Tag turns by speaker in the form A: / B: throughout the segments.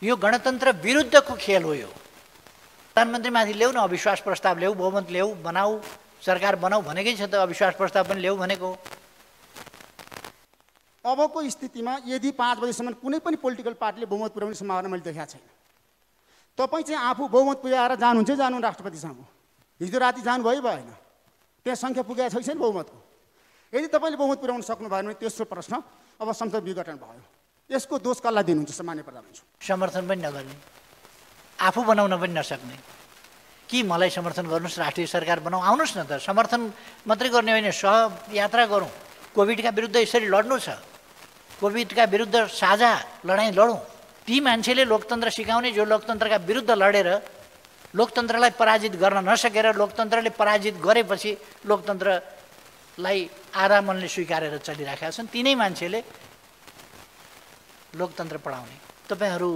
A: यो गणतन्त्र विरुद्धको खेल हो। यो प्रधानमन्त्रीमाथि ल्याऊ न, अविश्वास प्रस्ताव ल्याऊ, बहुमत ल्याऊ, बनाऊ, सरकार बनाऊ भनेकै छ त, अविश्वास प्रस्ताव पनि ल्याऊ भनेको।
B: अबको स्थितिमा यदि 5 बजेसम्म कुनै पनि पोलिटिकल पार्टीले बहुमत पुर्याउने सम्भावना मैले देखाएको छैन। तपाईँ चाहिँ आफू बहुमत पुर्याएर जानुहुन्छ, जानु राष्ट्रपति सामु। हिजो राति जानुभयो भएन, त्यहाँ सङ्ख्या पुगेको छैन बहुमतको। यदि तपाईँले बहुमत पुर्याउन सक्नु भएन भने तेस्रो प्रश्न, अब संसद विघटन भयो, यसको दोष कसलाई दिनुहुन्छ सामान्य प्रधानमन्त्री?
A: समर्थन पनि नगर्ने, आफू बनाउन पनि नसक्ने कि मलाई समर्थन गर्नुहोस्, राष्ट्रिय सरकार बनाऊ, आउनुहोस् न त। समर्थन मात्रै गर्ने होइन, सहयात्रा गरौँ, कोभिडका विरुद्ध यसरी लड्नु छ, कोभिडका विरुद्ध साझा लडाइँ लडौँ। ती मान्छेले लोकतन्त्र सिकाउने जो लोकतन्त्रका विरुद्ध लडेर लोकतन्त्रलाई पराजित गर्न नसकेर लोकतन्त्रले पराजित गरेपछि लोकतन्त्रलाई आधा मनले स्वीकारेर चलिराखेका छन्, तिनै मान्छेले लोकतन्त्र पढाउने। तपाईहरू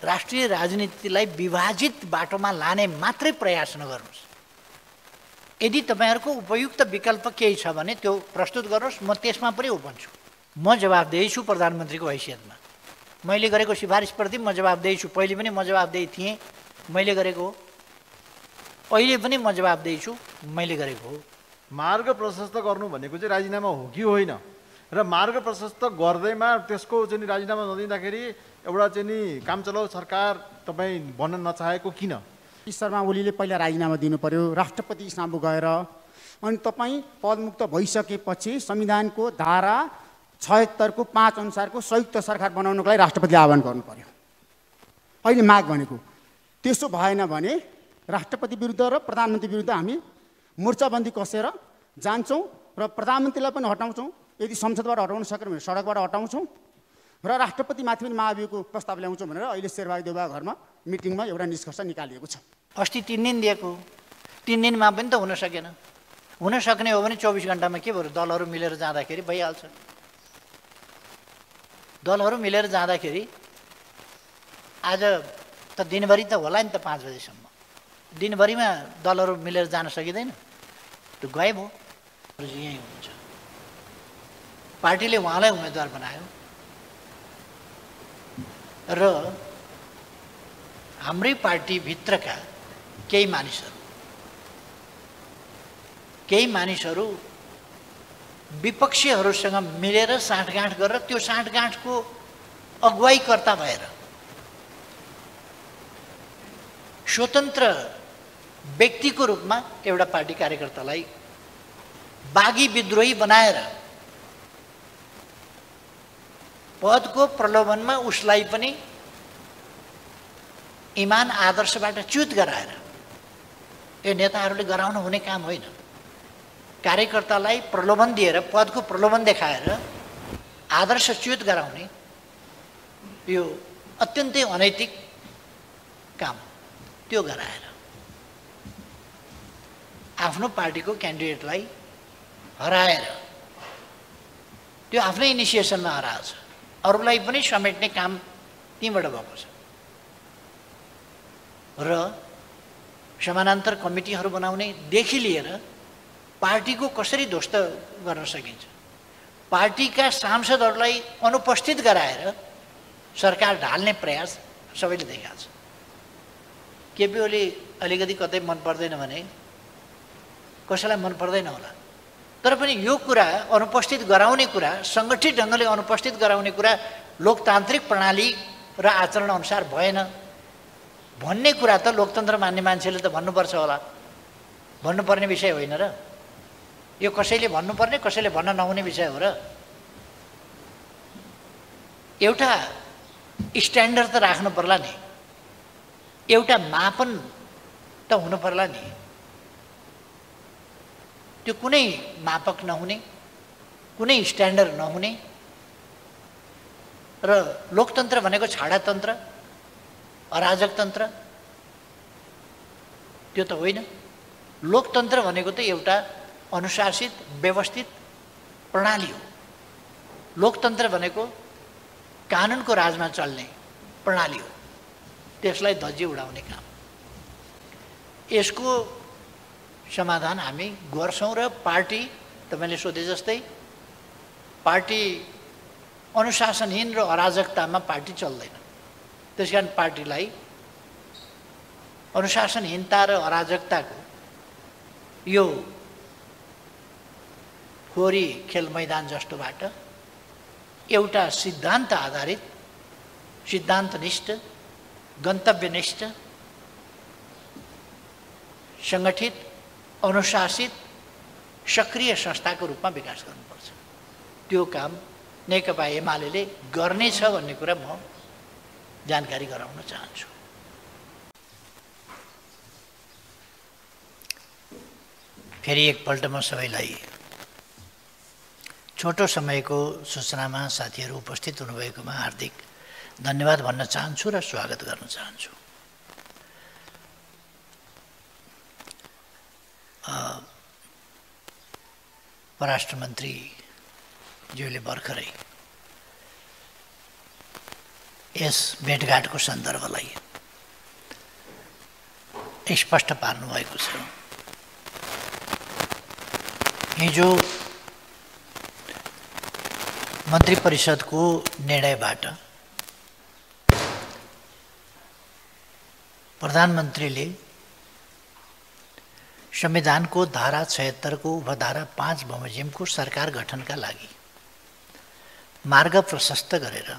A: राष्ट्रिय राजनीतिलाई विभाजित बाटोमा लाने मात्रै प्रयास नगर्नुहोस्। यदि तपाईहरूको उपयुक्त विकल्प केही छ भने त्यो प्रस्तुत गर्नुहोस्, म त्यसमा पनि ओपन छु। म जवाबदेही छु प्रधानमन्त्रीको हैसियतमा। मैले गरेको सिफारिसप्रति म जवाबदेही छु। पहिले पनि म जवाबदेही थिएँ, मैले गरेको हो। अहिले पनि म जवाबदेही छु, मैले गरेको हो।
C: मार्ग प्रशस्त गर्नु भनेको चाहिँ राजीनामा हो कि होइन? र मार्ग प्रशस्त गर्दैमा त्यसको चाहिँ राजीनामा नदिँदाखेरि एउटा चाहिँ नि काम चलाउ सरकार तपाईँ भन्न नचाहेको किन?
B: शर्मा ओलीले पहिला राजीनामा दिनु पर्यो, राष्ट्रपति सामु गएर, अनि तपाईँ पदमुक्त भइसकेपछि संविधानको धारा 76 को 5 अनुसारको संयुक्त सरकार बनाउनको लागि राष्ट्रपतिले आह्वान गर्नु पर्यो। अहिले माग भनेको त्यसो भएन भने राष्ट्रपति विरुद्ध र प्रधानमन्त्री विरुद्ध हामी मोर्चाबन्दी कसेर जान्छौँ र प्रधानमन्त्रीलाई पनि हटाउँछौँ। यदि संसदबाट हटाउन सकेन भने सडकबाट हटाउँछौँ र राष्ट्रपतिमाथि पनि महाभियोगको प्रस्ताव ल्याउँछौँ भनेर अहिले शेरबहादुर देउवा घरमा मिटिङमा एउटा निष्कर्ष निकालिएको छ।
A: अस्ति 3 दिन दिएको, 3 दिनमा पनि त हुन सकेन। हुन सक्ने हो भने 24 घण्टामा के भयो, दलहरू मिलेर जाँदाखेरि भइहाल्छ। दलहरू मिलेर जाँदाखेरि आज त दिनभरि त होला नि त, 5 बजेसम्म दिनभरिमा दलहरू मिलेर जान सकिँदैन, त्यो गए भयो। यहीँ हुन्छ, पार्टीले उहाँलाई उम्मेदवार बनायो र हाम्रै पार्टीभित्रका केही मानिसहरू विपक्षीहरूसँग मिलेर साँठगाँठ गरेर त्यो साँठगाँठको अगुवाईकर्ता भएर स्वतन्त्र व्यक्तिको रूपमा एउटा पार्टी कार्यकर्तालाई बागी विद्रोही बनाएर पदको प्रलोभनमा उसलाई पनि इमान आदर्शबाट च्युत गराएर, यो नेताहरूले गराउन हुने काम होइन। कार्यकर्तालाई प्रलोभन दिएर, पदको प्रलोभन देखाएर आदर्श च्युत गराउने यो अत्यन्तै अनैतिक काम। त्यो गराएर आफ्नो पार्टीको क्यान्डिडेटलाई हराएर त्यो आफ्नै इनिसिएसनमा हराएको छ, अरूलाई पनि समेट्ने काम त्यहीँबाट भएको छ। र समानान्तर कमिटीहरू बनाउनेदेखि लिएर पार्टीको कसरी ध्वस्त गर्न सकिन्छ, पार्टीका सांसदहरूलाई अनुपस्थित गराएर सरकार ढाल्ने प्रयास सबैले देखाएको छ। केपी ओली अलिकति कतै मन पर्दैन भने कसैलाई मन पर्दैन होला, तर पनि यो कुरा अनुपस्थित गराउने कुरा, सङ्गठित ढङ्गले अनुपस्थित गराउने कुरा लोकतान्त्रिक प्रणाली र आचरण अनुसार भएन भन्ने कुरा त लोकतन्त्र मान्ने मान्छेले त भन्नुपर्छ होला। भन्नुपर्ने विषय होइन र यो, कसैले भन्नुपर्ने कसैले भन्न नहुने विषय हो र। एउटा स्ट्यान्डर्ड त राख्नु पर्ला नि, एउटा मापन त हुनु पर्ला नि। त्यो कुनै मापक नहुने, कुनै स्ट्यान्डर्ड नहुने र लोकतन्त्र भनेको छाडातन्त्र, अराजकतन्त्र त्यो त होइन। लोकतन्त्र भनेको त एउटा अनुशासित व्यवस्थित प्रणाली हो। लोकतन्त्र भनेको कानुनको राजमा चल्ने प्रणाली हो, त्यसलाई धज्जी उडाउने काम। यसको समाधान हामी गर्छौँ र पार्टी, तपाईँले सोधे जस्तै, पार्टी अनुशासनहीन र अराजकतामा पार्टी चल्दैन। त्यसकारण पार्टीलाई अनुशासनहीनता र अराजकताको यो फोहोरी खेल मैदान जस्तोबाट एउटा सिद्धान्त आधारित, सिद्धान्तनिष्ठ, गन्तव्यनिष्ठ, सङ्गठित, अनुशासित, सक्रिय संस्थाको रूपमा विकास गर्नुपर्छ। त्यो काम नेकपा एमाले गर्नेछ भन्ने कुरा म जानकारी गराउन चाहन्छु। फेरि एकपल्ट म सबैलाई छोटो समयको सूचनामा साथीहरू उपस्थित हुनुभएकोमा हार्दिक धन्यवाद भन्न चाहन्छु र स्वागत गर्न चाहन्छु। परराष्ट्र मन्त्रीज्यूले भर्खरै यस भेटघाटको सन्दर्भलाई स्पष्ट पार्नुभएको छ। हिजो मन्त्री परिषदको निर्णयबाट प्रधानमन्त्रीले संविधानको धारा 76 को उपधारा 5 बमोजिमको सरकार गठनका लागि मार्ग प्रशस्त गरेर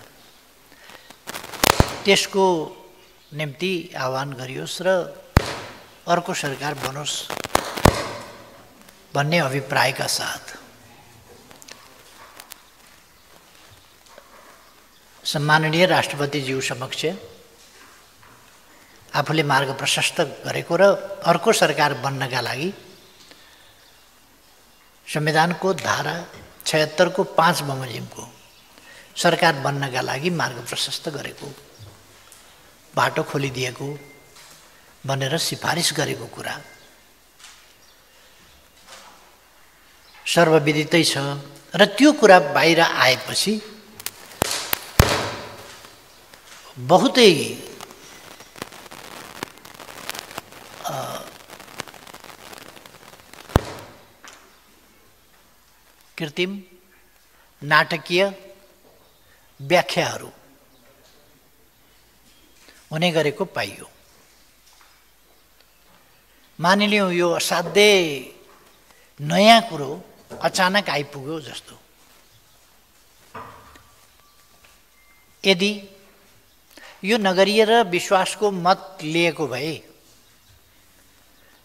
A: त्यसको निम्ति आह्वान गरियोस् र अर्को सरकार बनोस् भन्ने अभिप्रायका साथ सम्माननीय राष्ट्रपतिज्यू समक्ष आफूले मार्ग प्रशस्त गरेको र अर्को सरकार बन्नका लागि संविधानको धारा 76 को 5 बमोजिमको सरकार बन्नका लागि मार्ग प्रशस्त गरेको, बाटो खोलिदिएको भनेर सिफारिस गरेको कुरा सर्वविदितै छ। र त्यो कुरा बाहिर आएपछि बहुतै कृत्रिम नाटकीय व्याख्याहरू हुने गरेको पाइयो। मानिलियौँ यो असाध्य नयाँ कुरो अचानक आइपुग्यो जस्तो। यदि यो नगरीय र विश्वासको मत लिएको भए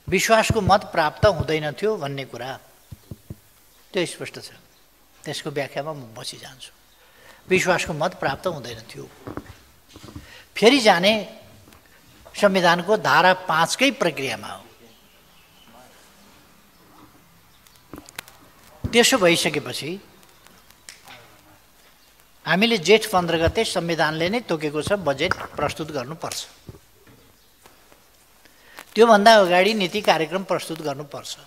A: विश्वासको मत प्राप्त हुँदैन थियो भन्ने कुरा त्यो स्पष्ट छ। त्यसको व्याख्यामा म बसिजान्छु। विश्वासको मत प्राप्त हुँदैन थियो। फेरि जाने संविधानको धारा 5 कै प्रक्रियामा हो। त्यसो भइसकेपछि हामीले जेठ 15 गते संविधानले नै तोकेको छ बजेट प्रस्तुत गर्नुपर्छ। त्योभन्दा अगाडि नीति कार्यक्रम प्रस्तुत गर्नुपर्छ।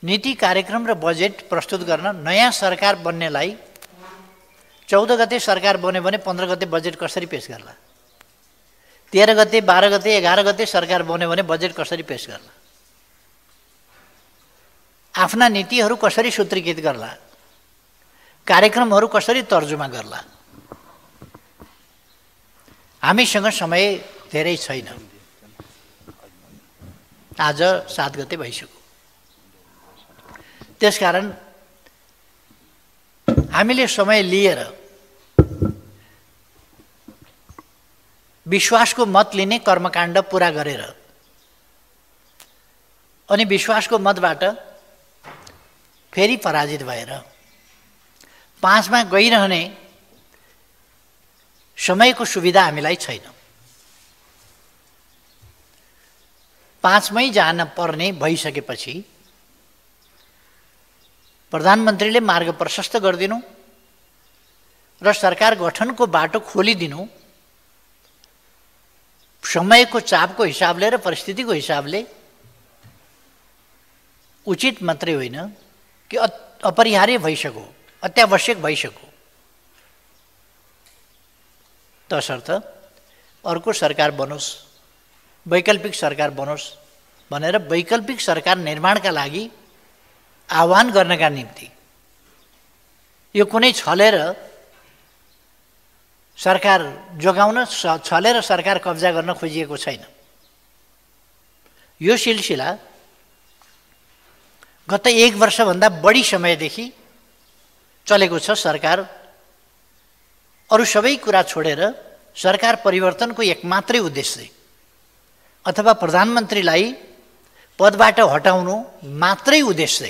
A: नीति कार्यक्रम र बजेट प्रस्तुत गर्न नयाँ सरकार बन्नेलाई 14 गते सरकार बन्यो भने 15 गते बजेट कसरी पेश गर्ला? 13 गते, 12 गते, 11 गते सरकार बन्यो भने बजेट कसरी पेश गर्ला? आफ्ना नीतिहरू कसरी सूत्रीकृत गर्ला? कार्यक्रमहरू कसरी तर्जुमा गर्ला? हामीसँग समय धेरै छैन। आज 7 गते भइसक्यो। त्यसकारण हामीले समय लिएर विश्वासको मत लिने कर्मकाण्ड पुरा गरेर अनि विश्वासको मतबाट फेरि पराजित भएर 5 मा गइरहने समयको सुविधा हामीलाई छैन। 5 मै जान पर्ने भइसकेपछि प्रधानमन्त्रीले मार्ग प्रशस्त गरिदिनु र सरकार गठनको बाटो खोलिदिनु समयको चापको हिसाबले र परिस्थितिको हिसाबले उचित मात्रै होइन कि अपरिहार्य भइसक्यो, अत्यावश्यक भइसक्यो। तसर्थ अर्को सरकार बनोस्, वैकल्पिक सरकार बनोस् भनेर वैकल्पिक सरकार निर्माणका लागि आह्वान गर्नका निम्ति यो कुनै छलेर सरकार जोगाउन छलेर सरकार कब्जा गर्न खोजिएको छैन। यो सिलसिला गत 1 वर्षभन्दा बढी समयदेखि चलेको छ। सरकार अरू सबै कुरा छोडेर सरकार परिवर्तनको एक मात्रै उद्देश्य अथवा प्रधानमन्त्रीलाई पदबाट हटाउनु मात्रै उद्देश्य,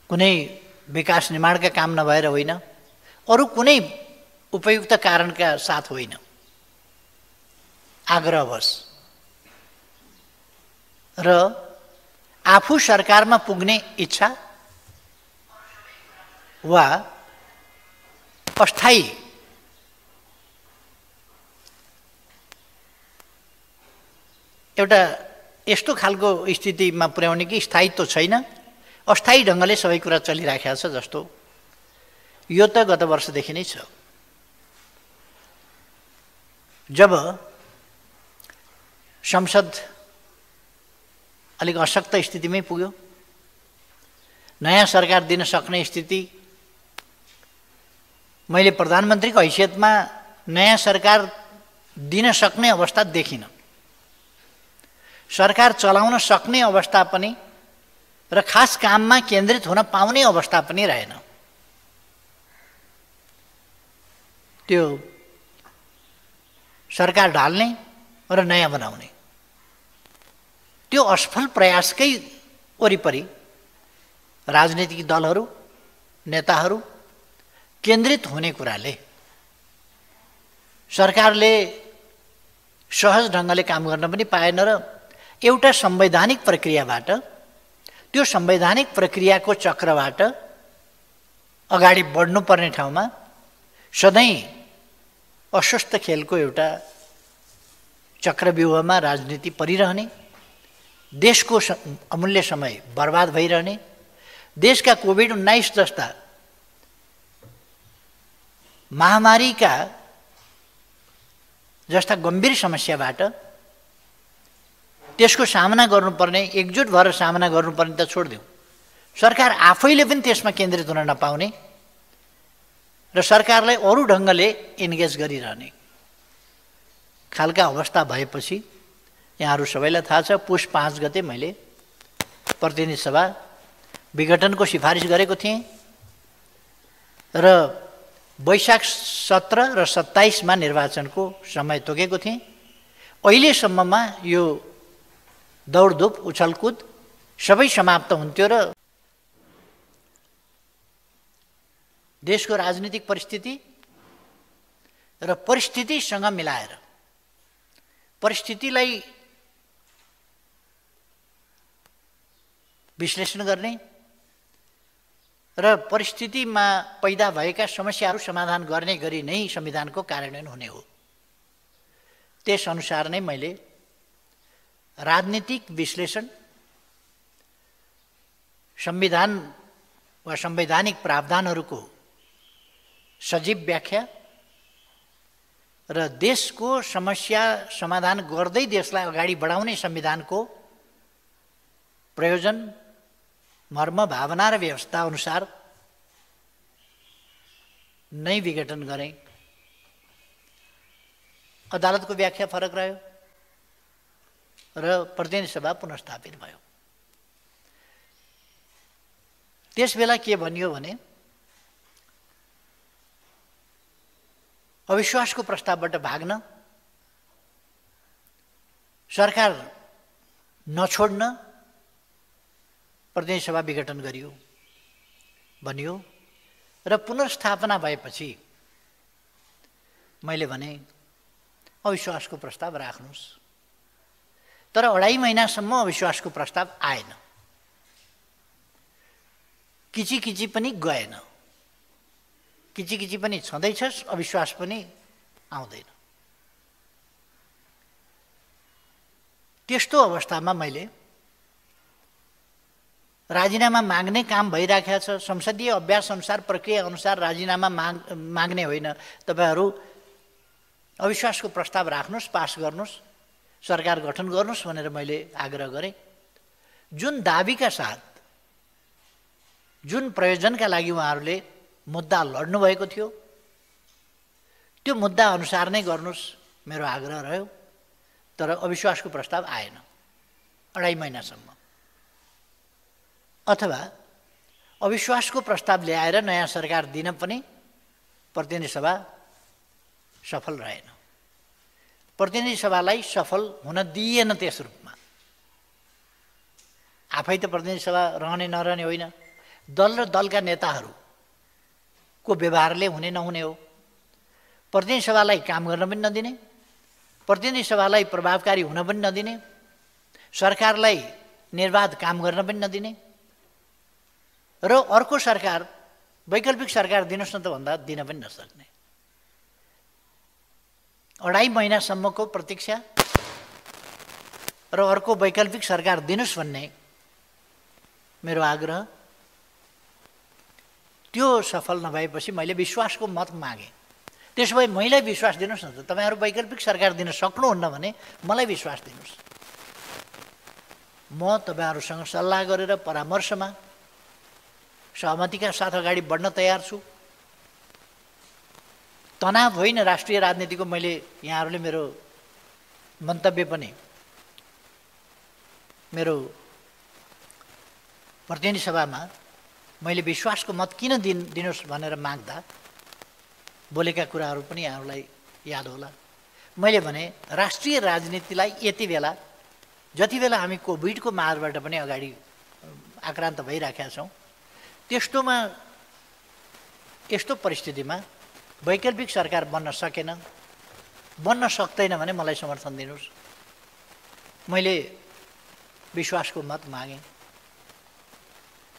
A: कुनै विकास निर्माणका काम नभएर होइन, अरू कुनै उपयुक्त कारणका साथ होइन, आग्रहवश र आफू सरकारमा पुग्ने इच्छा वा अस्थायी एउटा यस्तो खालको स्थितिमा पुर्याउने कि स्थायित्व छैन, अस्थायी ढङ्गले सबै कुरा चलिराखेको छ जस्तो यो त गत वर्षदेखि नै छ। जब संसद अलिक अशक्त स्थितिमै पुग्यो, नयाँ सरकार दिन सक्ने स्थिति, मैले प्रधानमन्त्रीको हैसियतमा नयाँ सरकार दिन सक्ने अवस्था देखिनँ। सरकार चलाउन सक्ने अवस्था पनि र खास काममा केन्द्रित हुन पाउने अवस्था पनि रहेन। त्यो सरकार ढाल्ने र नयाँ बनाउने त्यो असफल प्रयासकै वरिपरि राजनीतिक दलहरू, नेताहरू केन्द्रित हुने कुराले सरकारले सहज ढङ्गले काम गर्न पनि पाएन र एउटा संवैधानिक प्रक्रियाबाट, त्यो संवैधानिक प्रक्रियाको चक्रबाट अगाडि बढ्नुपर्ने ठाउँमा सधैँ अस्वस्थ खेलको एउटा चक्रव्यूहमा राजनीति परिरहने, देशको अमूल्य समय बर्बाद भइरहने, देशका कोभिड-19 जस्ता महामारीका जस्ता गम्भीर समस्याबाट त्यसको सामना गर्नुपर्ने, एकजुट भएर सामना गर्नुपर्ने त छोडिदेऊ, सरकार आफैले पनि त्यसमा केन्द्रित हुन नपाउने र सरकारलाई अरू ढङ्गले इन्गेज गरिरहने खालका अवस्था भएपछि यहाँहरू सबैलाई थाहा छ, पुष 5 गते मैले प्रतिनिधि सभा विघटनको सिफारिस गरेको थिएँ र वैशाख 17 र 27 मा निर्वाचनको समय तोकेको थिएँ। अहिलेसम्ममा यो दौडधुप उछलकुद सबै समाप्त हुन्थ्यो र देशको राजनीतिक परिस्थिति र परिस्थितिसँग मिलाएर परिस्थितिलाई विश्लेषण गर्ने र परिस्थितिमा पैदा भएका समस्याहरू समाधान गर्ने गरी नै संविधानको कार्यान्वयन हुने हो। त्यसअनुसार नै मैले राजनीतिक विश्लेषण, संविधान वा संवैधानिक प्रावधानहरूको सजीव व्याख्या र देशको समस्या समाधान गर्दै देशलाई अगाडि बढाउने संविधानको प्रयोजन, मर्म, भावना र व्यवस्था अनुसार नै विघटन गरेँ। अदालतको व्याख्या फरक रह्यो र प्रतिनिधि सभा पुनर्स्थापित भयो। त्यसबेला के भनियो भने अविश्वासको प्रस्तावबाट भाग्न, सरकार नछोड्न प्रतिनिधि सभा विघटन गरियो भनियो र पुनर्स्थापना भएपछि मैले भने अविश्वासको प्रस्ताव राख्नुहोस्, तर 2.5 महिनासम्म अविश्वासको प्रस्ताव आएन, किची पनि गएन, किची पनि छँदैछ, अविश्वास पनि आउँदैन। त्यस्तो अवस्थामा मैले राजीनामा माग्ने काम भइराखेको छ। संसदीय अभ्यास अनुसार, प्रक्रिया अनुसार राजीनामा माग्ने होइन, तपाईहरू अविश्वासको प्रस्ताव राख्नुहोस्, पास गर्नुहोस्, सरकार गठन गर्नुहोस् भनेर मैले आग्रह गरेँ। जुन दाबीका साथ, जुन प्रयोजनका लागि उहाँहरूले मुद्दा लड्नुभएको थियो, त्यो मुद्दा अनुसार नै गर्नुहोस् मेरो आग्रह रह्यो। तर अविश्वासको प्रस्ताव आएन 2.5 महिनासम्म। अथवा अविश्वासको प्रस्ताव ल्याएर नयाँ सरकार दिन पनि प्रतिनिधि सभा सफल रहेन। प्रतिनिधि सभालाई सफल हुन दिइएन त्यस रूपमा। आफै त प्रतिनिधि सभा रहने नरहने होइन, दल र दलका नेताहरूको व्यवहारले हुने नहुने हो। प्रतिनिधि सभालाई काम गर्न पनि नदिने, प्रतिनिधि सभालाई प्रभावकारी हुन पनि नदिने, सरकारलाई निर्वाध काम गर्न पनि नदिने र अर्को सरकार वैकल्पिक सरकार दिनुहोस् न त भन्दा दिन पनि नसक्ने। 2.5 महिनासम्मको प्रतीक्षा र अर्को वैकल्पिक सरकार दिनुहोस् भन्ने मेरो आग्रह। त्यो सफल नभएपछि मैले विश्वासको मत मागेँ। त्यसो भए मैलाई विश्वास दिनुहोस् न त, तपाईँहरू वैकल्पिक सरकार दिन सक्नुहुन्न भने मलाई विश्वास दिनुहोस्। म तपाईँहरूसँग सल्लाह गरेर परामर्शमा सहमतिका साथ अगाडि बढ्न तयार छु। तनाव होइन राष्ट्रिय राजनीतिको। मैले यहाँहरूले मेरो मन्तव्य पनि मेरो प्रतिनिधि सभामा मैले विश्वासको मत किन दिनुहोस् भनेर माग्दा बोलेका कुराहरू पनि यहाँहरूलाई याद होला। मैले भने राष्ट्रिय राजनीतिलाई यति बेला जति बेला हामी कोभिडको मारबाट पनि अगाडि आक्रान्त भइराखेका छौँ, त्यस्तोमा यस्तो परिस्थितिमा वैकल्पिक सरकार बन्न सकेन, बन्न सक्दैन भने मलाई समर्थन दिनुहोस्। मैले विश्वासको मत मागेँ।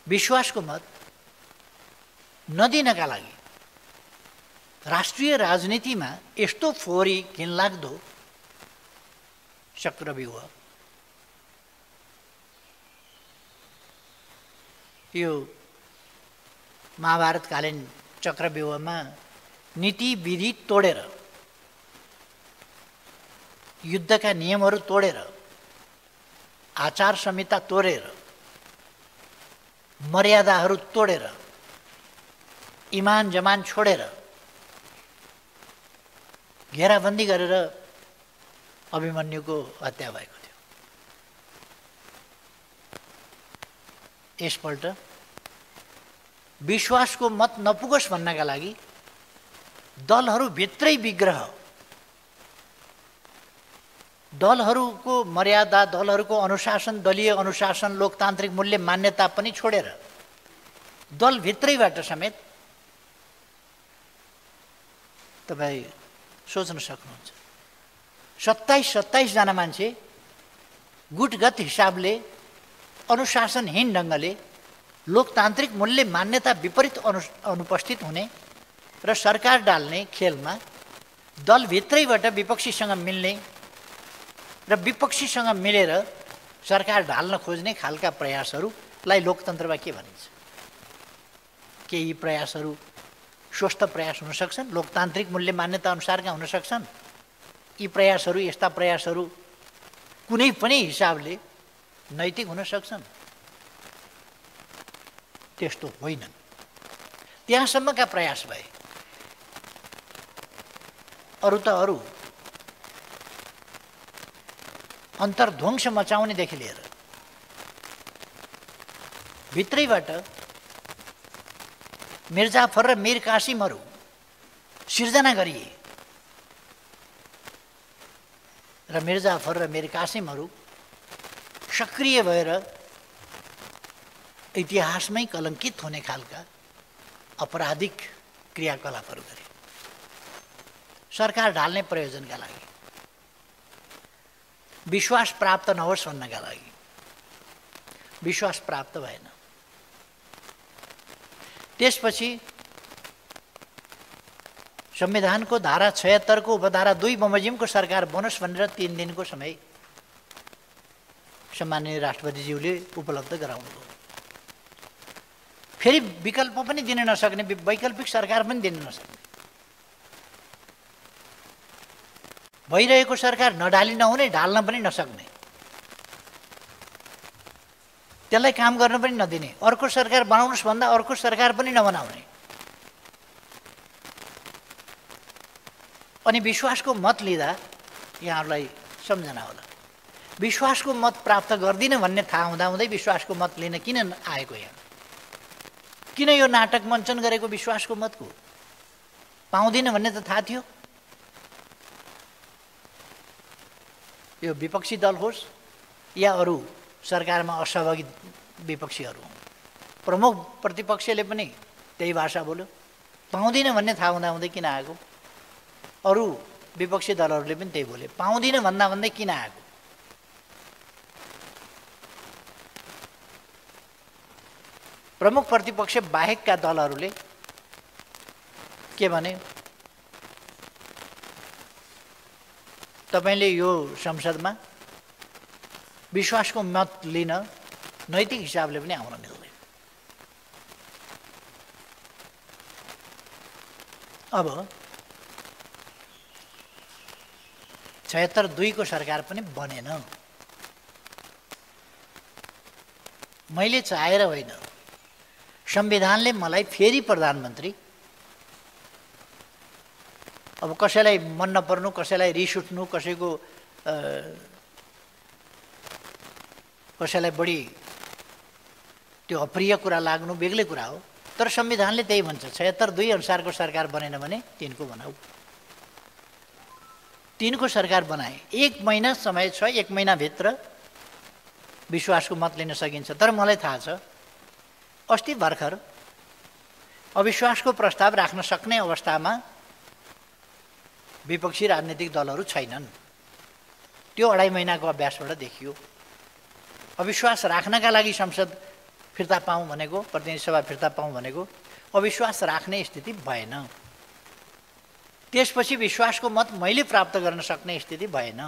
A: विश्वासको मत नदिनका लागि राष्ट्रिय राजनीतिमा यस्तो फोहोरी घिनलाग्दो चक्रव्यूह, यो महाभारतकालीन चक्रव्यूहमा नीति विधि तोडेर, युद्धका नियमहरू तोडेर, आचार संहिता तोडेर, मर्यादाहरू तोडेर, इमान जमान छोडेर घेराबन्दी गरेर अभिमन्युको हत्या भएको थियो। यसपल्ट विश्वासको मत नपुगोस् भन्नका लागि दलहरूभित्रै विग्रह, दलहरूको मर्यादा, दलहरूको अनुशासन, दलीय अनुशासन, लोकतान्त्रिक मूल्य मान्यता पनि छोडेर दलभित्रैबाट समेत तपाईँ सोच्न सक्नुहुन्छ 27 जना मान्छे गुटगत हिसाबले, अनुशासनहीन ढङ्गले, लोकतान्त्रिक मूल्य मान्यता विपरीत अनुपस्थित हुने र सरकार डाल्ने खेलमा दलभित्रैबाट विपक्षीसँग मिल्ने र विपक्षीसँग मिलेर सरकार ढाल्न खोज्ने खालका प्रयासहरूलाई लोकतन्त्रमा के भनिन्छ? के यी प्रयासहरू स्वस्थ प्रयास हुन सक्छन्? लोकतान्त्रिक मूल्य मान्यता अनुसारका हुन सक्छन्? यी प्रयासहरू, यस्ता प्रयासहरू कुनै पनि हिसाबले नैतिक हुन सक्छन्? त्यस्तो होइनन्। त्यहाँसम्मका प्रयास भए। अरू त अरू, अन्तर्ध्वंस मचाउनेदेखि लिएर भित्रैबाट मिर्जाफर र मीर कासिमहरू सिर्जना गरिए र मिर्जाफर र मीर कासिमहरू सक्रिय भएर इतिहासमै कलङ्कित हुने खालका अपराधिक क्रियाकलापहरू गरे सरकार ढाल्ने प्रयोजनका लागि, विश्वास प्राप्त नहोस् भन्नका लागि। विश्वास प्राप्त भएन। त्यसपछि संविधानको धारा 76 को उपधारा 2 बमोजिमको सरकार बनोस् भनेर 3 दिनको समय सम्माननीय राष्ट्रपतिज्यूले उपलब्ध गराउनुभयो। फेरि विकल्प पनि दिन नसक्ने, वैकल्पिक सरकार पनि दिन नसक्ने, भइरहेको सरकार नढाली नहुने, ढाल्न पनि नसक्ने, त्यसलाई काम गर्न पनि नदिने, अर्को सरकार बनाउनुहोस् भन्दा अर्को सरकार पनि नबनाउने, अनि विश्वासको मत लिँदा यहाँहरूलाई सम्झना होला, विश्वासको मत प्राप्त गर्दिनँ भन्ने थाहा हुँदाहुँदै विश्वासको मत लिन किन आएको यहाँ? किन यो नाटक मञ्चन गरेको विश्वासको मतको? पाउँदिनँ भन्ने त थाहा थियो। यो विपक्षी दल होस् या अरू सरकारमा असहभागी विपक्षीहरू, प्रमुख प्रतिपक्षले पनि त्यही भाषा बोल्यो। पाउँदिनँ भन्ने थाहा हुँदाहुँदै किन आएको? अरू विपक्षी दलहरूले पनि त्यही बोले, पाउँदिनँ भन्दा भन्दै किन आएको? प्रमुख प्रतिपक्ष बाहेकका दलहरूले के भने, तपाईँले यो संसदमा विश्वासको मत लिन नैतिक हिसाबले पनि आउन मिल्दैन। अब 76-2 को सरकार पनि बनेन। मैले चाहेर होइन, संविधानले मलाई फेरि प्रधानमन्त्री, अब कसैलाई मन नपर्नु, कसैलाई रिस उठ्नु, कसैलाई बढी त्यो अप्रिय कुरा लाग्नु बेग्लै कुरा हो, तर संविधानले त्यही भन्छ, 76-2 अनुसारको सरकार बनेन भने 3 को बनाऊ। 3 को सरकार बनाए, 1 महिना समय छ, 1 महिनाभित्र विश्वासको मत लिन सकिन्छ। तर मलाई थाहा छ अस्ति भर्खर अविश्वासको प्रस्ताव राख्न सक्ने अवस्थामा विपक्षी राजनीतिक दलहरू छैनन्। त्यो 2.5 महिनाको अभ्यासबाट देखियो। अविश्वास राख्नका लागि संसद फिर्ता पाऊँ भनेको, प्रतिनिधि सभा फिर्ता पाऊँ भनेको अविश्वास राख्ने स्थिति भएन। त्यसपछि विश्वासको मत मैले प्राप्त गर्न सक्ने स्थिति भएन।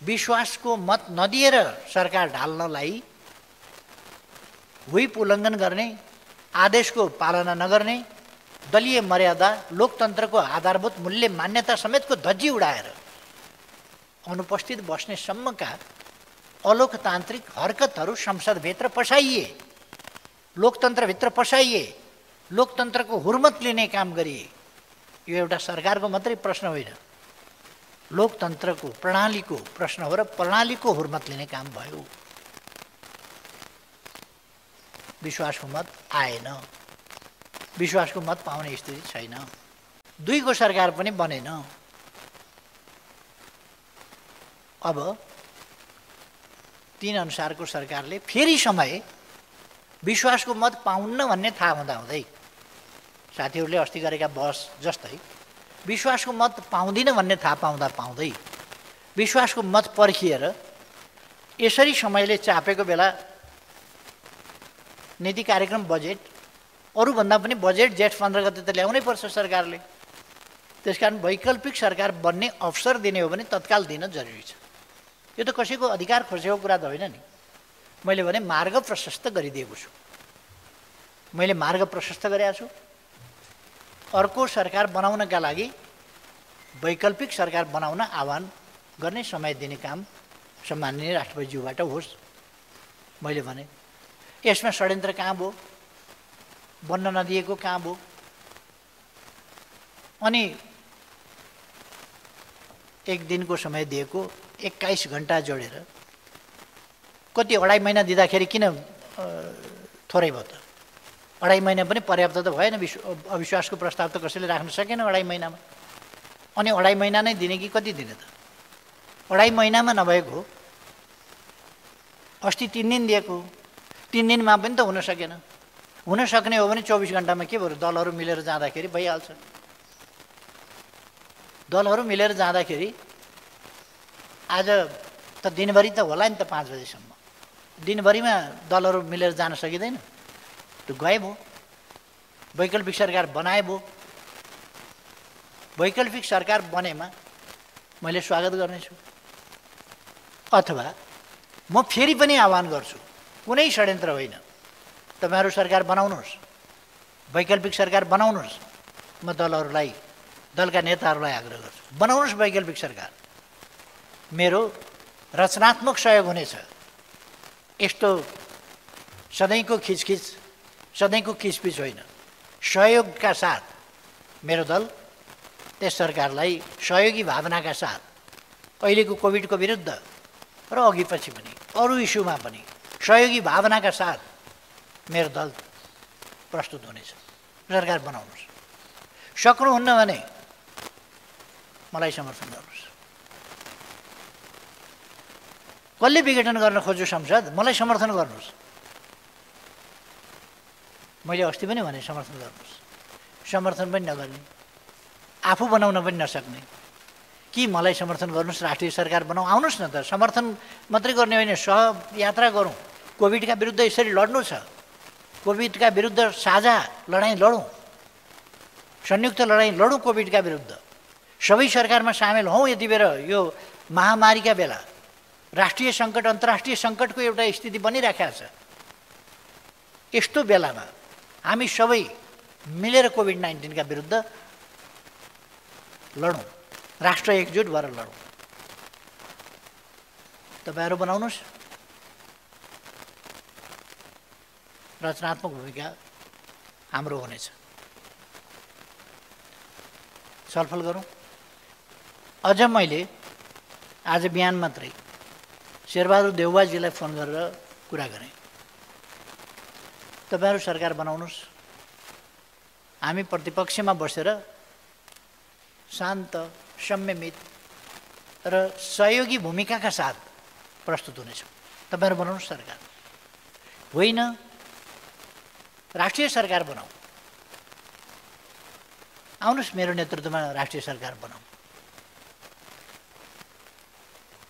A: विश्वासको मत नदिएर सरकार ढाल्नलाई व्हिप उल्लङ्घन गर्ने, आदेशको पालना नगर्ने, दलीय मर्यादा, लोकतन्त्रको आधारभूत मूल्य मान्यता समेतको धज्जी उडाएर अनुपस्थित बस्ने सम्मका अलोकतान्त्रिक हरकतहरू संसदभित्र पसाइए, लोकतन्त्रभित्र पसाइए, लोकतन्त्रको हुर्मत लिने काम गरिए। यो एउटा सरकारको मात्रै प्रश्न होइन, लोकतन्त्रको प्रणालीको प्रश्न हो र प्रणालीको हुर्मत लिने काम भयो। विश्वासको मत आएन, विश्वासको मत पाउने स्थिति छैन। 2 को सरकार पनि बनेन। अब 3 अनुसारको सरकारले फेरि समय विश्वासको मत पाउन्न भन्ने थाहा हुँदाहुँदै, साथीहरूले अस्ति गरेका बहस जस्तै विश्वासको मत पाउँदिन भन्ने थाहा पाउँदै विश्वासको मत पर्खिएर यसरी समयले चापेको बेला नीति कार्यक्रम बजेट, अरूभन्दा पनि बजेट जेठ 15 गते त ल्याउनै पर्छ सरकारले। त्यसकारण वैकल्पिक सरकार बन्ने अवसर दिने हो भने तत्काल दिन जरुरी छ। यो त कसैको अधिकार खोजेको कुरा त होइन नि। मैले भने मार्ग प्रशस्त गरिदिएको छु, मैले मार्ग प्रशस्त गरेको छु। अर्को सरकार बनाउनका लागि वैकल्पिक सरकार बनाउन आह्वान गर्ने, समय दिने काम सम्माननीय राष्ट्रपतिज्यूबाट होस्। मैले भने यसमा षड्यन्त्र कहाँ भयो, बन्न नदिएको कहाँ भयो? अनि 1 दिनको समय दिएको 21 घण्टा जोडेर कति 2.5 महिना दिँदाखेरि किन थोरै भयो त? 2.5 महिना पनि पर्याप्त त भएन। अविश्वासको प्रस्ताव त कसैले राख्न सकेन 2.5 महिनामा। अनि 2.5 महिना नै दिने कि कति दिने त? 2.5 महिनामा नभएको अस्ति 3 दिन दिएको, 3 दिनमा पनि त हुन सकेन। हुन सक्ने हो भने 24 घण्टामा के भयो? दलहरू मिलेर जाँदाखेरि भइहाल्छ। दलहरू मिलेर जाँदाखेरि आज त दिनभरि त होला नि त, 5 बजेसम्म। दिनभरिमा दलहरू मिलेर जान सकिँदैन। त्यो गए भयो, वैकल्पिक सरकार बनाए भयो। वैकल्पिक सरकार बनेमा मैले स्वागत गर्नेछु। अथवा म फेरि पनि आह्वान गर्छु, कुनै षड्यन्त्र होइन, तपाईहरु सरकार बनाउनुहोस्, वैकल्पिक सरकार बनाउनुहोस्। म दलहरूलाई, दलका नेताहरूलाई आग्रह गर्छु, बनाउनुहोस् वैकल्पिक सरकार। मेरो रचनात्मक सहयोग हुनेछ। यस्तो सधैँको खिचखिच, सधैँको किचपिच होइन। सहयोगका साथ मेरो दल त्यस सरकारलाई सहयोगी भावनाका साथ अहिलेको कोभिडको विरुद्ध र अघिपछि पनि अरू इस्युमा पनि सहयोगी भावनाका साथ मेरो दल प्रस्तुत हुनेछ। सरकार बनाउनुहोस्। सक्नुहुन्न भने मलाई समर्थन गर्नुहोस्। कसले विघटन गर्न खोज्यो संसद, मलाई समर्थन गर्नुहोस्। मैले अस्ति पनि भने समर्थन गर्नुहोस्। समर्थन पनि नगर्ने, आफू बनाउन पनि नसक्ने कि मलाई समर्थन गर्नुहोस्, राष्ट्रिय सरकार बनाऊ। आउनुहोस् न त, समर्थन मात्रै गर्ने होइन, सहयात्रा गरौँ। कोभिडका विरुद्ध यसरी लड्नु छ, कोभिडका विरुद्ध साझा लडाइँ लडौँ, संयुक्त लडाइँ लडौँ कोभिडका विरुद्ध। सबै सरकारमा सामेल हौँ। यति बेर यो महामारीका बेला राष्ट्रिय सङ्कट अन्तर्राष्ट्रिय सङ्कटको एउटा स्थिति बनिराखेको छ। यस्तो बेलामा हामी सबै मिलेर कोभिड-19 का विरुद्ध लडौँ, राष्ट्र एकजुट भएर लडौँ। तपाईहरु बनाउनुस्। रचनात्मक भूमिका हाम्रो हुनेछ। छलफल गरौँ। अझ मैले आज बिहान मात्रै शेरबहादुर देउवाजीलाई फोन गरेर कुरा गरेँ। तपाईहरु सरकार बनाउनुस्, हामी प्रतिपक्षमा बसेर शान्त, संयमित र सहयोगी भूमिकाका साथ प्रस्तुत हुनेछौँ। तपाईहरु बनाउनुस् सरकार, होइन राष्ट्रिय सरकार बनाऊ। आउनुस् मेरो नेतृत्वमा राष्ट्रिय सरकार बनाऊ।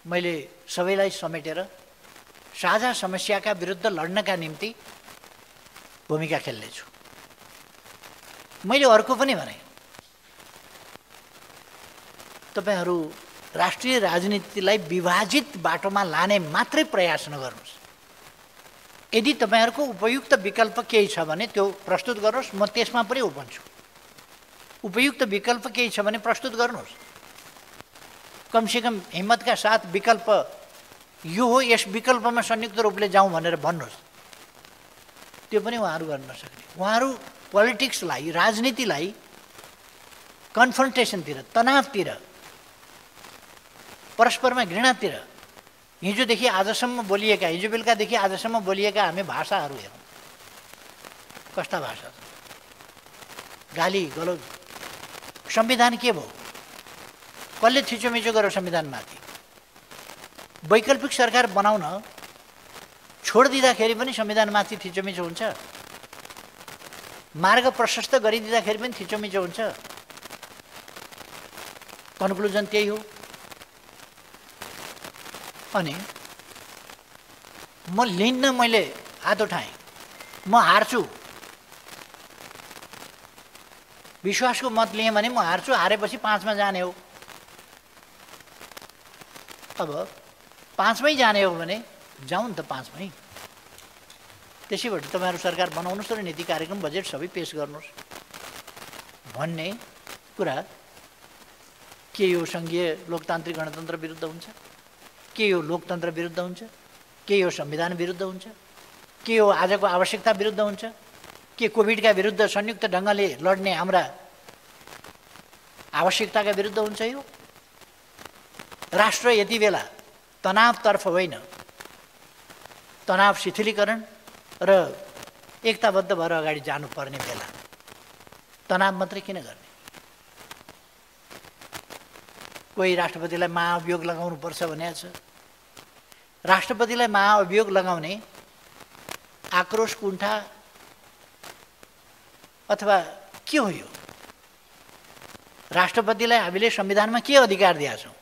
A: मैले सबैलाई समेटेर साझा समस्याका विरुद्ध लड्नका निम्ति भूमिका खेल्नेछु। मैले अर्को पनि भने, तपाईहरु राष्ट्रिय राजनीतिलाई विभाजित बाटोमा लाने मात्रै प्रयास नगर्नुस्। यदि तपाईहरुको उपयुक्त विकल्प केही छ भने त्यो प्रस्तुत गर्नुस्, म त्यसमा पनि ओपन छु। उपयुक्त विकल्प केही छ भने प्रस्तुत गर्नुस्। कमसेकम हिम्मतका साथ विकल्प यो हो, यस विकल्पमा संयुक्त रूपले जाउँ भनेर भन्नुस्। त्यो पनि उहाँहरू गर्न नसक्ने। उहाँहरू पोलिटिक्सलाई, राजनीतिलाई कन्फ्रन्टेसनतिर, तनावतिर, परस्परमा घृणातिर हिजोदेखि आजसम्म बोलिएका, हिजो बेलुकादेखि आजसम्म बोलिएका हामी भाषाहरू हेरौँ। कस्ता भाषा छ? गाली गलौज। संविधान के भयो? कसले थिचोमिचो गर्यो संविधानमाथि? वैकल्पिक सरकार बनाउन छोडिदिँदाखेरि पनि संविधानमाथि थिचोमिचो हुन्छ। मार्ग प्रशस्त गरिदिँदाखेरि पनि थिचोमिचो हुन्छ। कन्क्लुजन त्यही हो। अनि म लिन्न, मैले हात उठाएँ, म हार्छु। विश्वासको मत लिएँ भने म हार्छु, हारेपछि 5 मा जाने हो। अब 5 मै जाने हो भने जाउँ त 5 मै। त्यसैबाट तपाईहरु सरकार बनाउनुस् र नीति कार्यक्रम बजेट सबै पेश गर्नुस् भन्ने कुरा के यो संघीय लोकतान्त्रिक गणतन्त्र विरुद्ध हुन्छ? के यो लोकतन्त्र विरुद्ध हुन्छ? के यो संविधान विरुद्ध हुन्छ? के यो आजको आवश्यकता विरुद्ध हुन्छ? के कोभिडका विरुद्ध संयुक्त ढङ्गले लड्ने हाम्रा आवश्यकताका विरुद्ध हुन्छ? यो राष्ट्र यति बेला तनावतर्फ होइन, तनाव शिथिलीकरण र एकताबद्ध भएर अगाडि जानुपर्ने बेला। तनाव मात्रै किन गर्ने? कोही राष्ट्रपतिलाई महाअभियोग लगाउनुपर्छ भनेको छ। राष्ट्रपतिलाई महाअभियोग लगाउने आक्रोश, कुण्ठा अथवा के हो यो? राष्ट्रपतिलाई हामीले संविधानमा के अधिकार दिएका छौँ?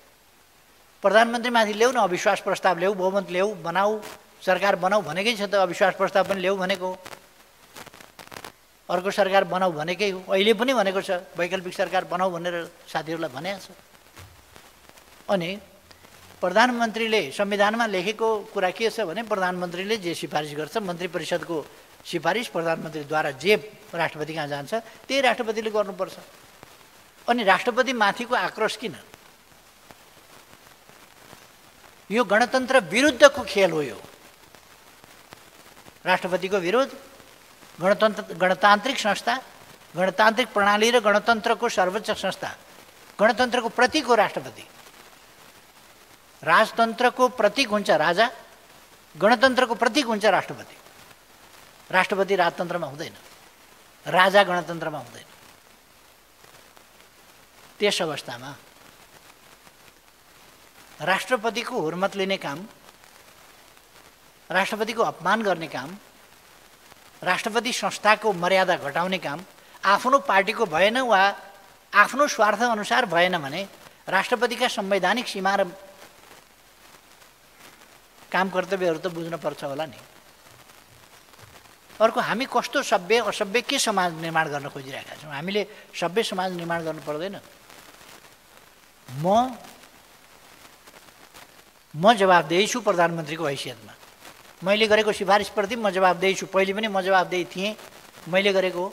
A: प्रधानमन्त्रीमाथि ल्याऊ न, अविश्वास प्रस्ताव ल्याऊ, बहुमत ल्याऊ, बनाऊ, सरकार बनाऊ भनेकै छ त। अविश्वास प्रस्ताव पनि ल्याऊ भनेको हो, अर्को सरकार बनाऊ भनेकै हो। अहिले पनि भनेको छ वैकल्पिक सरकार बनाऊ भनेर साथीहरूलाई भनेको छ। अनि प्रधानमन्त्रीले संविधानमा लेखेको कुरा के छ भने प्रधानमन्त्रीले जे सिफारिस गर्छ, मन्त्री परिषदको सिफारिस प्रधानमन्त्रीद्वारा जे राष्ट्रपति कहाँ जान्छ त्यही राष्ट्रपतिले गर्नुपर्छ। अनि राष्ट्रपति माथिको आक्रोश किन? यो गणतन्त्र विरुद्धको खेल हो। यो राष्ट्रपतिको विरोध, गणतान्त्रिक संस्था, गणतान्त्रिक प्रणाली र गणतन्त्रको सर्वोच्च संस्था गणतन्त्रको प्रतीक हो राष्ट्रपति। राजतन्त्रको प्रतीक हुन्छ राजा, गणतन्त्रको प्रतीक हुन्छ राष्ट्रपति। राष्ट्रपति राजतन्त्रमा हुँदैन, राजा गणतन्त्रमा हुँदैन। त्यस अवस्थामा राष्ट्रपतिको हुर्मत लिने काम, राष्ट्रपतिको अपमान गर्ने काम, राष्ट्रपति संस्थाको मर्यादा घटाउने काम आफ्नो पार्टीको भएन वा आफ्नो स्वार्थ अनुसार भएन भने राष्ट्रपतिका संवैधानिक सीमा र काम कर्तव्यहरू त बुझ्न पर्छ होला नि। अर्को, हामी कस्तो सभ्य असभ्य के समाज निर्माण गर्न खोजिरहेका छौँ? हामीले सभ्य समाज निर्माण गर्नु पर्दैन। म जवाबदेही छु प्रधानमन्त्रीको हैसियतमा। मैले गरेको सिफारिसप्रति म जवाबदेही छु। पहिले पनि म जवाबदेही थिएँ, मैले गरेको हो।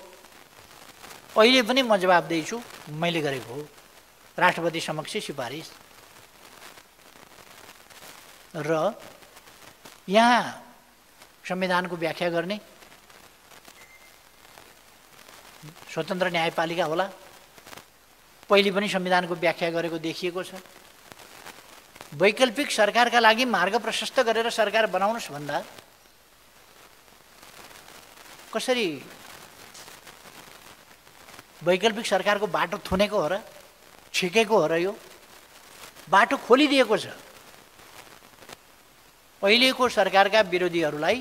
A: अहिले पनि म जवाबदेही छु, मैले गरेको हो। राष्ट्रपति समक्ष सिफारिस। र यहाँ संविधानको व्याख्या गर्ने स्वतन्त्र न्यायपालिका होला। पहिले पनि संविधानको व्याख्या गरेको देखिएको छ। वैकल्पिक सरकारका लागि मार्ग प्रशस्त गरेर सरकार बनाउनुहोस् भन्दा कसरी वैकल्पिक सरकारको बाटो थुनेको हो र, छिकेको हो र? यो बाटो खोलिदिएको छ। अहिलेको सरकारका विरोधीहरूलाई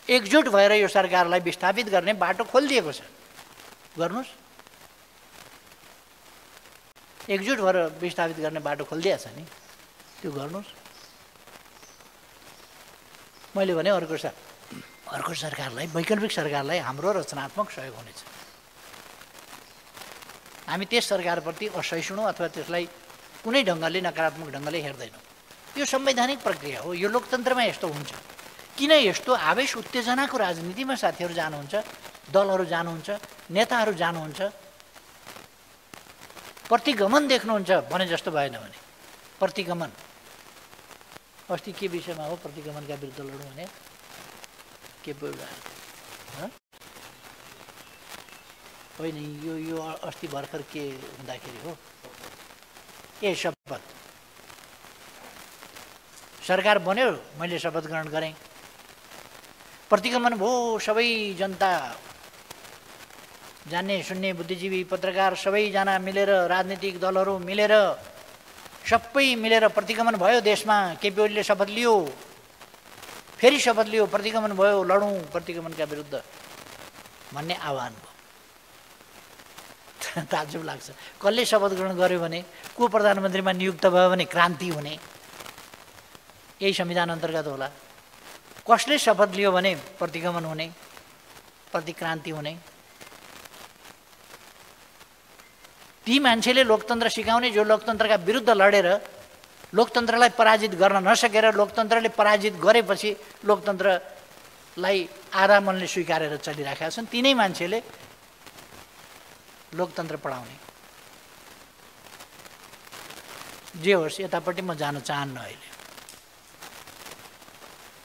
A: एकजुट भएर यो सरकारलाई विस्थापित गर्ने बाटो खोलिदिएको छ। गर्नुहोस्, एकजुट भएर विस्थापित गर्ने बाटो खोलिदिएको छ नि, त्यो गर्नुहोस्। मैले भने अर्को सरकारलाई, वैकल्पिक सरकारलाई हाम्रो रचनात्मक सहयोग हुनेछ। हामी त्यस सरकारप्रति असहिष्णु अथवा त्यसलाई कुनै ढङ्गले नकारात्मक ढङ्गले हेर्दैनौँ। यो संवैधानिक प्रक्रिया हो। यो लोकतन्त्रमा यस्तो हुन्छ। किन यस्तो आवेश उत्तेजनाको राजनीतिमा साथीहरू जानुहुन्छ, दलहरू जानुहुन्छ, नेताहरू जानुहुन्छ, प्रतिगमन देख्नुहुन्छ भने जस्तो भएन भने प्रतिगमन। अस्ति के विषयमा हो प्रतिगमनका विरुद्ध लड्नु भने? के होइन, यो अस्ति भर्खर के हुँदाखेरि हो, शपथ सरकार बन्यो, मैले शपथ ग्रहण गरेँ। प्रतिगमन भयो, सबै जनता, जान्ने सुन्ने बुद्धिजीवी पत्रकार सबैजना मिलेर, राजनीतिक दलहरू मिलेर, सबै मिलेर प्रतिगमन भयो देशमा। केपी ओलीले शपथ लियो, फेरि शपथ लियो, प्रतिगमन भयो, लडौँ प्रतिगमनका विरुद्ध भन्ने आह्वान भयो। ताज्जुब लाग्छ। कसले शपथ ग्रहण गर्यो भने, को प्रधानमन्त्रीमा नियुक्त भयो भने क्रान्ति हुने, यही संविधान अन्तर्गत होला। कसले शपथ लियो भने प्रतिगमन हुने, प्रतिक्रान्ति हुने। ती मान्छेले लोकतन्त्र सिकाउने जो लोकतन्त्रका विरुद्ध लडेर लोकतन्त्रलाई पराजित गर्न नसकेर लोकतन्त्रले पराजित गरेपछि लोकतन्त्रलाई आधा मनले स्वीकारेर चलिरहेका छन्, तिनै मान्छेले लोकतन्त्र पढाउने। जे होस्, यतापट्टि म जान चाहन्न। अहिले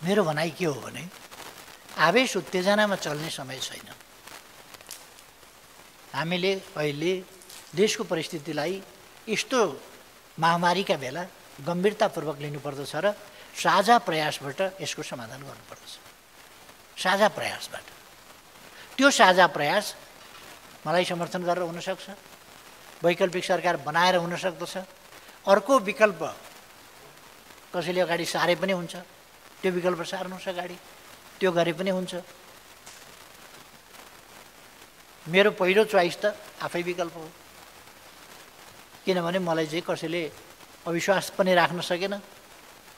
A: मेरो भनाइ के हो भने, आवेश उत्तेजनामा चल्ने समय छैन। हामीले अहिले देशको परिस्थितिलाई यस्तो महामारीका बेला गम्भीरतापूर्वक लिनुपर्दछ र साझा प्रयासबाट यसको समाधान गर्नुपर्दछ। साझा प्रयासबाट। त्यो साझा प्रयास मलाई समर्थन गरेर हुनसक्छ, वैकल्पिक सरकार बनाएर हुन सक्दछ, अर्को विकल्प कसैले अगाडि सारे पनि हुन्छ, त्यो विकल्प सार्नुहोस् अगाडि, त्यो गरे पनि हुन्छ। मेरो पहिलो चोइस त आफै विकल्प हो, किनभने मलाई चाहिँ कसैले अविश्वास पनि राख्न सकेन,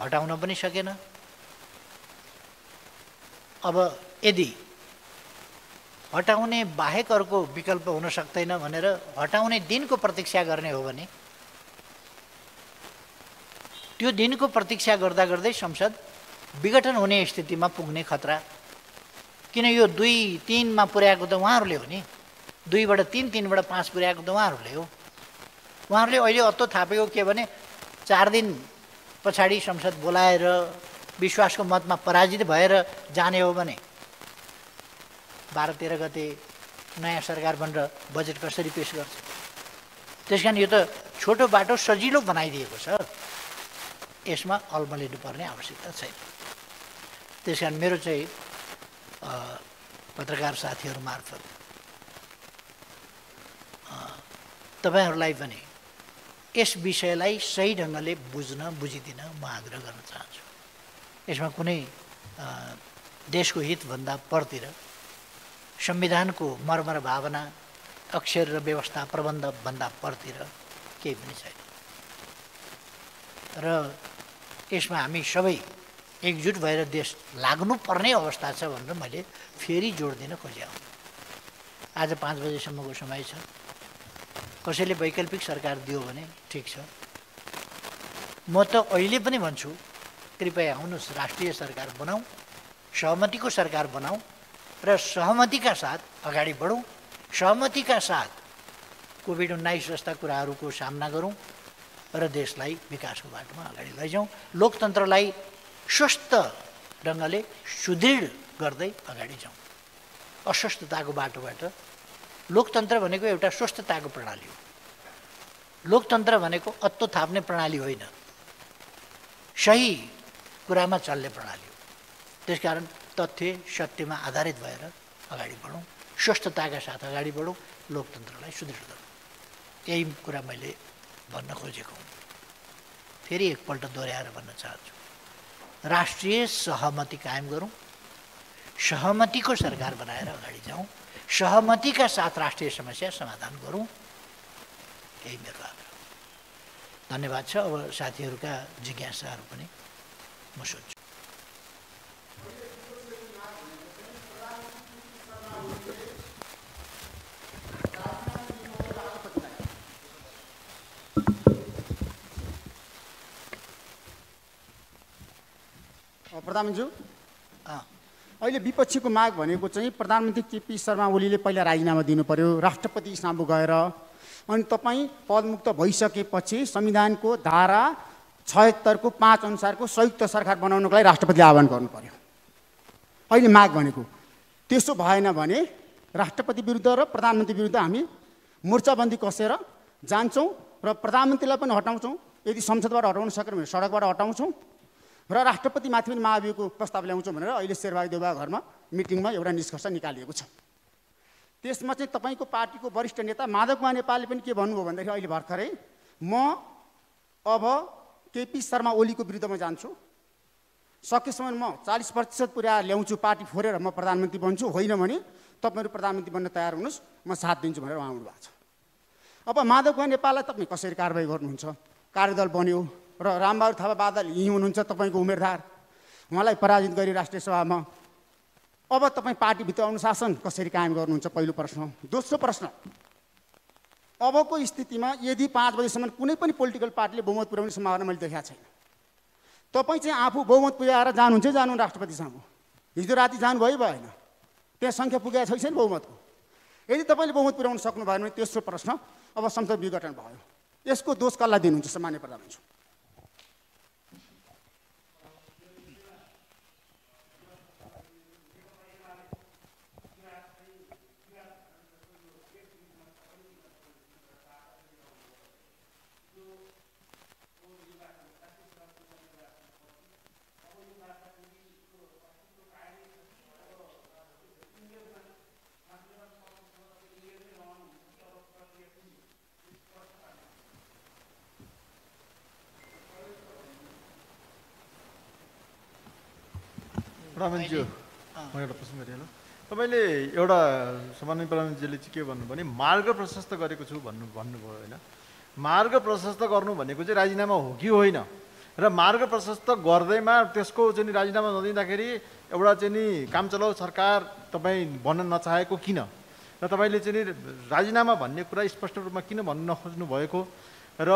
A: हटाउन पनि सकेन। अब यदि हटाउने बाहेक अर्को विकल्प हुन सक्दैन भनेर हटाउने दिनको प्रतीक्षा गर्ने हो भने त्यो दिनको प्रतीक्षा गर्दा गर्दै संसद विघटन हुने स्थितिमा पुग्ने खतरा। किन यो 2-3 पुर्याएको त उहाँहरूले हो नि, 2बाट 3, 3बाट 5 पुर्याएको त उहाँहरूले हो। उहाँहरूले अहिले अत्तो थापेको के भने 4 दिन पछाडि संसद बोलाएर विश्वासको मतमा पराजित भएर जाने हो भने 12-13 गते नयाँ सरकार बनेर बजेट कसरी पेश गर्छ? त्यसकारण यो त छोटो बाटो सजिलो बनाइदिएको छ, यसमा अल्मलिनुपर्ने आवश्यकता छैन। त्यसकारण मेरो चाहिँ पत्रकार साथीहरू मार्फत तपाईहरूलाई पनि यस विषयलाई सही ढङ्गले बुझिदिन म आग्रह गर्न चाहन्छु। यसमा कुनै देशको हितभन्दा परतिर संविधानको मर्म र भावना, अक्षर र व्यवस्था प्रबन्ध भन्दा परतिर केही पनि छैन र यसमा हामी सबै एकजुट भएर देश लाग्नुपर्ने अवस्था छ भनेर मैले फेरि जोड दिन खोजेँ। आज 5 बजेसम्मको समय छ। कसैले वैकल्पिक सरकार दियो भने ठिक छ। म त अहिले पनि भन्छु, कृपया आउनुहोस्, राष्ट्रिय सरकार बनाऊ, सहमतिको सरकार बनाऊ र सहमतिका साथ अगाडि बढौँ। सहमतिका साथ कोभिड-19 जस्ता कुराहरूको सामना गरौँ र देशलाई विकासको बाटोमा अगाडि लैजाउँ। लोकतन्त्रलाई स्वस्थ ढङ्गले सुदृढ गर्दै अगाडि जाउँ। अस्वस्थताको बाटोबाट लोकतन्त्र भनेको एउटा स्वस्थताको प्रणाली हो। लोकतन्त्र भनेको अत्तो थाप्ने प्रणाली होइन, सही कुरामा चल्ने प्रणाली हो। त्यसकारण तथ्य सत्यमा आधारित भएर अगाडि बढौँ, स्वस्थताका साथ अगाडि बढौँ, लोकतन्त्रलाई सुदृढ गरौँ। यही कुरा मैले भन्न खोजेको हुँ। फेरि एकपल्ट दोहोऱ्याएर भन्न चाहन्छु, राष्ट्रिय सहमति कायम गरौँ, सहमतिको सरकार बनाएर अगाडि जाउँ, सहमतिका साथ राष्ट्रिय समस्या समाधान गरौँ। यही मेरो आग्रह। धन्यवाद छ। अब साथीहरूका जिज्ञासाहरू पनि म सोध्छु।
B: प्रधानमन्त्री, अहिले विपक्षीको माग भनेको चाहिँ प्रधानमन्त्री केपी शर्मा ओलीले पहिला राजीनामा दिनु पर्यो, राष्ट्रपति सामु गएर, अनि तपाईँ पदमुक्त भइसकेपछि संविधानको धारा 76 को 5 अनुसारको संयुक्त सरकार बनाउनको लागि राष्ट्रपतिले आह्वान गर्नु पर्यो। अहिले माग भनेको त्यसो भएन भने राष्ट्रपति विरुद्ध र प्रधानमन्त्री विरुद्ध हामी मोर्चाबन्दी कसेर जान्छौँ र प्रधानमन्त्रीलाई पनि हटाउँछौँ। यदि संसदबाट हटाउन सकेन भने सडकबाट हटाउँछौँ र राष्ट्रपतिमाथि पनि महाभियोगको प्रस्ताव ल्याउँछौँ भनेर अहिले शेरबहादुर देउवा घरमा मिटिङमा एउटा निष्कर्ष निकालिएको छ। त्यसमा चाहिँ तपाईँको पार्टीको वरिष्ठ नेता माधव कुमार नेपालले पनि के भन्नुभयो भन्दाखेरि अहिले भर्खरै म अब केपी शर्मा ओलीको विरुद्धमा जान्छु, सकेसम्म म 40% पुर्याएर ल्याउँछु, पार्टी फोरेर म प्रधानमन्त्री बन्छु, होइन भने तपाईँहरू प्रधानमन्त्री बन्न तयार हुनुहोस्, म साथ दिन्छु भनेर उहाँ आउनुभएको छ। अब माधव कुमार नेपाललाई तपाईँ कसरी कारवाही गर्नुहुन्छ? कार्यदल बन्यो र रामबहादुर थापा बादल यहीँ हुनुहुन्छ, तपाईँको उम्मेदवार, उहाँलाई पराजित गरी राष्ट्रिय सभामा। अब तपाईँ पार्टीभित्र अनुशासन कसरी कायम गर्नुहुन्छ? पहिलो प्रश्न। दोस्रो प्रश्न, अबको स्थितिमा यदि 5 बजेसम्म कुनै पनि पोलिटिकल पार्टीले बहुमत पुर्याउने सम्भावना मैले देखाएको छैन। तपाईँ चाहिँ आफू बहुमत पुर्याएर जानुहुन्छ, जानु राष्ट्रपति सामु। हिजो राति जानुभयो भएन, त्यहाँ सङ्ख्या पुगेको छैन बहुमतको। यदि तपाईँले बहुमत पुर्याउन सक्नु भएन भने तेस्रो प्रश्न, अब संसद विघटन भयो, यसको दोष कसलाई दिनुहुन्छ सामान्य प्रधानमन्त्री?
C: प्रधानमन्त्री, म एउटा प्रश्न गरिहाल्नु। तपाईँले एउटा सामान्य प्रधानमन्त्रीले चाहिँ के भन्नुभयो भने मार्ग प्रशस्त गरेको छु भन्नुभयो होइन। मार्ग प्रशस्त गर्नु भनेको चाहिँ राजीनामा हो कि होइन? र मार्ग प्रशस्त गर्दैमा त्यसको चाहिँ राजीनामा नदिँदाखेरि एउटा चाहिँ नि काम चलाउ सरकार तपाईँ बन्न नचाहेको किन? र तपाईँले चाहिँ राजीनामा भन्ने कुरा स्पष्ट रूपमा किन भन्नु नखोज्नु भएको? र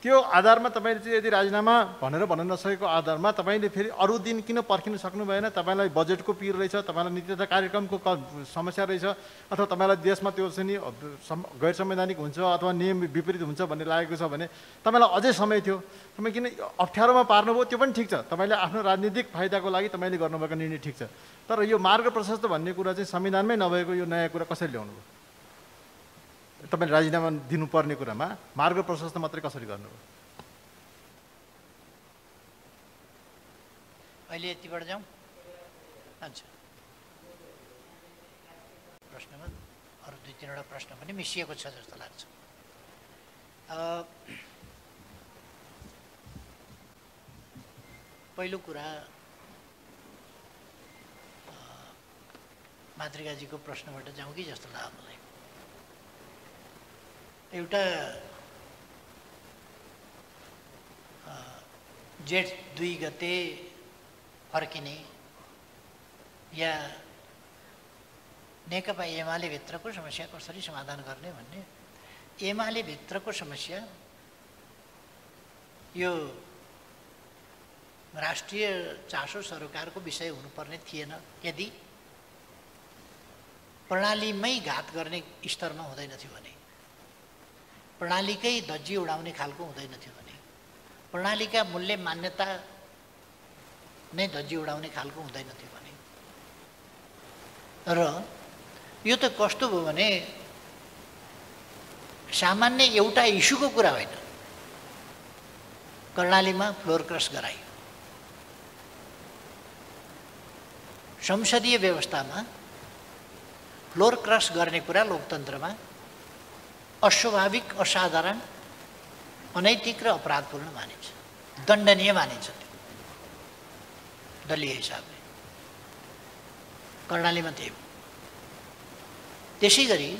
C: त्यो आधारमा तपाईँले चाहिँ यदि राजीनामा भनेर भन्न नसकेको आधारमा तपाईँले फेरि अरू दिन किन पर्खिन सक्नु भएन? तपाईँलाई बजेटको पिर रहेछ, तपाईँलाई नीति तथा कार्यक्रमको समस्या रहेछ, अथवा तपाईँलाई देशमा त्यो चाहिँ गैर संवैधानिक हुन्छ अथवा नियम विपरीत हुन्छ भन्ने लागेको छ भने तपाईँलाई अझै समय थियो, तपाईँ किन अप्ठ्यारोमा पार्नुभयो? त्यो पनि ठिक छ, तपाईँले आफ्नो राजनीतिक फाइदाको लागि तपाईँले गर्नुभएको निर्णय ठिक छ। तर यो मार्ग प्रशस्त भन्ने कुरा चाहिँ संविधानमै नभएको यो नयाँ कुरा कसरी ल्याउनु भयो? तपाईँले राजीनामा दिनुपर्ने कुरामा मार्ग प्रशस्त मात्रै कसरी गर्नुभयो?
A: अहिले यतिबाट जाउँ? अच्छा, प्रश्नमा अरू 2-3वटा प्रश्न पनि मिसिएको छ जस्तो लाग्छ। पहिलो कुरा मातृकाजीको प्रश्नबाट जाउँ कि जस्तो लाग्यो मलाई। एउटा जेठ 2 गते फर्किने या नेकपा एमाले भित्रको समस्या कसरी समाधान गर्ने भन्ने, एमाले भित्रको समस्या यो राष्ट्रिय चासो सरकारको विषय हुनुपर्ने थिएन यदि प्रणालीमै घात गर्ने स्तरमा हुँदैन थियो भने, प्रणालीकै धज्जी उडाउने खालको हुँदैन थियो भने, प्रणालीका मूल्य मान्यता नै धज्जी उडाउने खालको हुँदैन थियो भने। र यो त कस्तो भयो भने सामान्य एउटा इस्युको कुरा होइन, कर्णालीमा फ्लोर क्रस गराइयो। संसदीय व्यवस्थामा फ्लोर क्रस गर्ने कुरा लोकतन्त्रमा अस्वाभाविक, असाधारण, अनैतिक र अपराधपूर्ण मानिन्छ, दण्डनीय मानिन्छ त्यो दलीय हिसाबले। कर्णालीमा त्यही। त्यसै गरी